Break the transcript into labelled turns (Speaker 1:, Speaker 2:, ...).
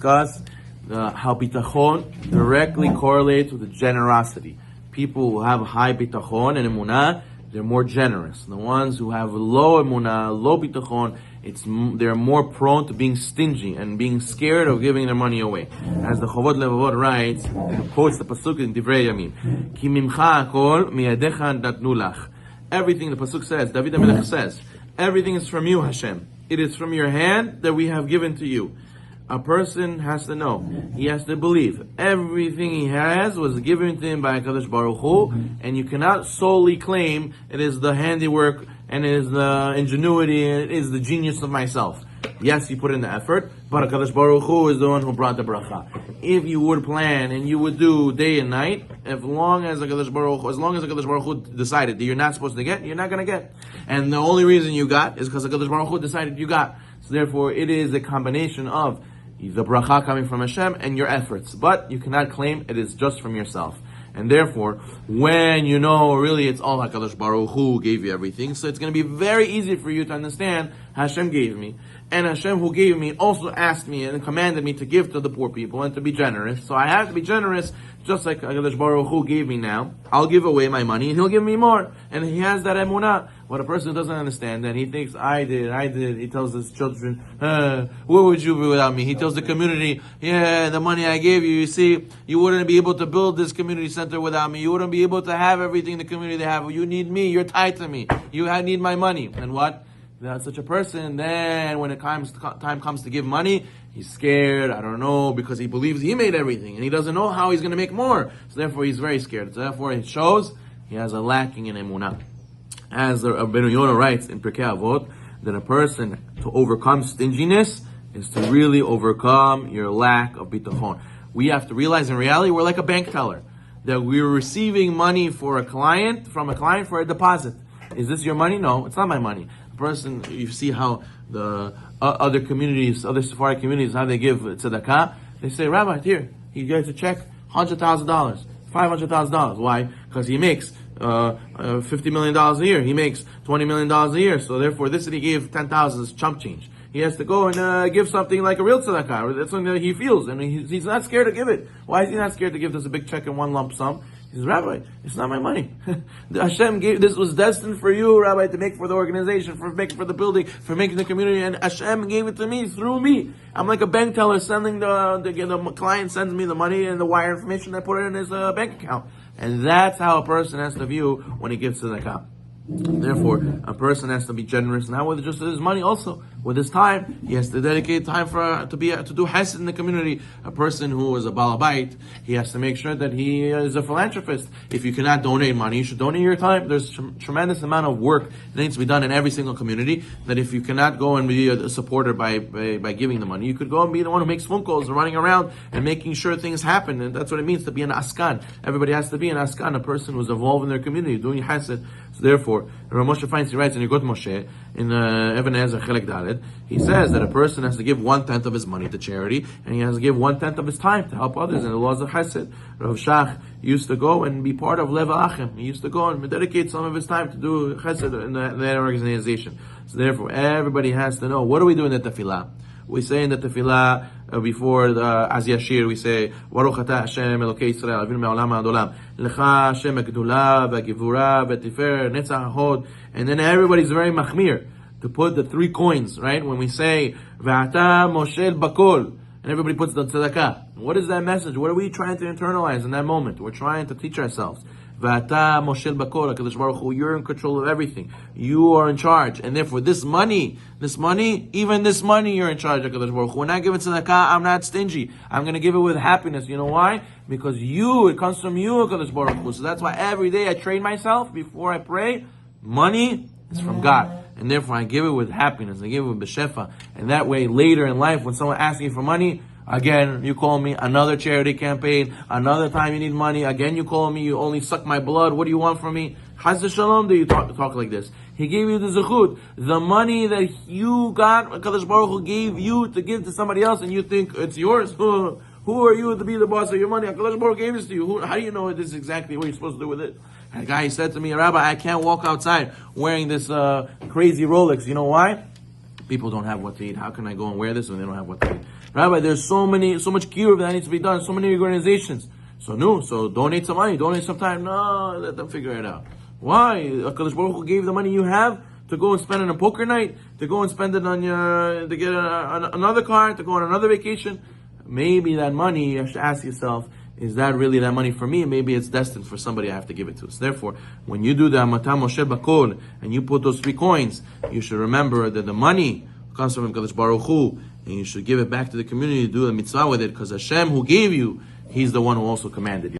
Speaker 1: discuss how Bitachon directly correlates with the generosity. People who have high Bitachon and Emunah, they're more generous. The ones who have low Emunah, low Bitachon, they're more prone to being stingy and being scared of giving their money away. As the Chovot Levavot writes, and quotes the pasuk in Divrei Yamim, Ki mimcha hakol miyadecha natnu lach. Everything the pasuk says, David HaMelech says, everything is from you, Hashem. It is from your hand that we have given to you. A person has to know, he has to believe, everything he has was given to him by HaKadosh Baruch Hu, and you cannot solely claim it is the handiwork, and it is the ingenuity, and it is the genius of myself. Yes, you put in the effort, but HaKadosh Baruch Hu is the one who brought the bracha. If you would plan, and you would do day and night, as long as HaKadosh Baruch Hu decided that you're not supposed to get, you're not going to get. And the only reason you got is because HaKadosh Baruch Hu decided you got. So therefore, it is a combination of the bracha coming from Hashem and your efforts. But you cannot claim it is just from yourself. And therefore, when you know really it's all HaKadosh Baruch Hu gave you everything, so it's going to be very easy for you to understand Hashem gave me. And Hashem who gave me also asked me and commanded me to give to the poor people and to be generous. So I have to be generous just like HaKadosh Baruch Hu gave me now. I'll give away my money and He'll give me more. And He has that emunah. What a person doesn't understand, that he thinks, I did. He tells his children, where would you be without me? He tells the community, the money I gave you, you see, you wouldn't be able to build this community center without me. You wouldn't be able to have everything the community they have. You need me. You're tied to me. You need my money. And what? That's such a person, then when time comes to give money, he's scared, I don't know, because he believes he made everything, and he doesn't know how he's going to make more. So therefore he's very scared. So therefore it shows he has a lacking in emunah. As the Rabbi Zino writes in Pirkei Avot, that a person to overcome stinginess is to really overcome your lack of bitachon. We have to realize in reality we're like a bank teller, that we're receiving money from a client for a deposit. Is this your money? No, it's not my money. Person, you see how the other communities, other Sephardic communities, how they give tzedakah. They say, Rabbi, here, he gets a check, $100,000, $500,000. Why? Because he makes $50 million a year. He makes $20 million a year. So therefore, this that he gave 10,000 is chump change. He has to go and give something like a real tzedakah. That's something that he feels, and he's not scared to give it. Why is he not scared to give this a big check in one lump sum? He says, Rabbi, it's not my money. Hashem gave, this was destined for you, Rabbi, to make for the organization, for making for the building, for making the community, and Hashem gave it to me, through me. I'm like a bank teller sending the client sends me the money and the wire information, I put it in his bank account. And that's how a person has to view when he gives tzedakah. Therefore, a person has to be generous, not with just his money, also with his time. He has to dedicate time to do hesed in the community. A person who is a balabait, he has to make sure that he is a philanthropist. If you cannot donate money, you should donate your time. There's tremendous amount of work that needs to be done in every single community, that if you cannot go and be a supporter by giving the money, you could go and be the one who makes phone calls, running around and making sure things happen. And that's what it means to be an askan. Everybody has to be an askan, a person who's involved in their community, doing hesed. So therefore, Rav Moshe Feinstein writes in Yigot Moshe, in Even Ezer Chelek Dalet, he says that a person has to give 1/10 of his money to charity, and he has to give 1/10 of his time to help others in the laws of Chesed. Rav Shach used to go and be part of Leva Achem. He used to go and dedicate some of his time to do Chesed in that organization. So therefore, everybody has to know, what do we do in the tefillah? We say in the tefillah before the Az Yashir, we say Baruch Atah Hashem Elokei Yisrael Avinu Me'olam Ad Olam Lecha Hashem Hagdula V'Gevura V'Tifer Netzach Hod. And then everybody's very machmir to put the 3 coins, right? When we say V'Ata Moshel Bakol, and everybody puts the tzedakah. What is that message? What are we trying to internalize in that moment? We're trying to teach ourselves. V'ata Moshel Bakol, HaKadosh Baruch Hu, you're in control of everything. You are in charge. And therefore even this money, you're in charge of HaKadosh Baruch Hu. When I give it tzedakah, I'm not stingy. I'm going to give it with happiness. You know why? Because it comes from you, HaKadosh Baruch Hu. So that's why every day I train myself before I pray. Money is from God. And therefore I give it with happiness. I give it with b'shefa. And that way later in life, when someone asks me for money, again, you call me, another charity campaign, another time you need money, again you call me, you only suck my blood, what do you want from me? Chas Shalom, do you talk like this? He gave you the zechut, the money that you got, HaKadosh Baruch Hu gave you to give to somebody else, and you think it's yours? Who are you to be the boss of your money? HaKadosh Baruch Hu gave this to you. How do you know this is exactly what you're supposed to do with it? A guy said to me, Rabbi, I can't walk outside wearing this crazy Rolex. You know why? People don't have what to eat. How can I go and wear this when they don't have what to eat? Rabbi, there's so much kiruv that needs to be done, so many organizations. So donate some money, donate some time. No, let them figure it out. Why? HaKadosh Baruch Hu gave the money you have to go and spend it on a poker night, to go and spend it on to get another car, to go on another vacation. Maybe that money, you have to ask yourself, is that really that money for me? Maybe it's destined for somebody I have to give it to. So therefore, when you do the Amata Moshe Bakol, and you put those 3 coins, you should remember that the money comes from HaKadosh Baruch Hu, and you should give it back to the community, do a mitzvah with it, because Hashem who gave you, He's the one who also commanded you.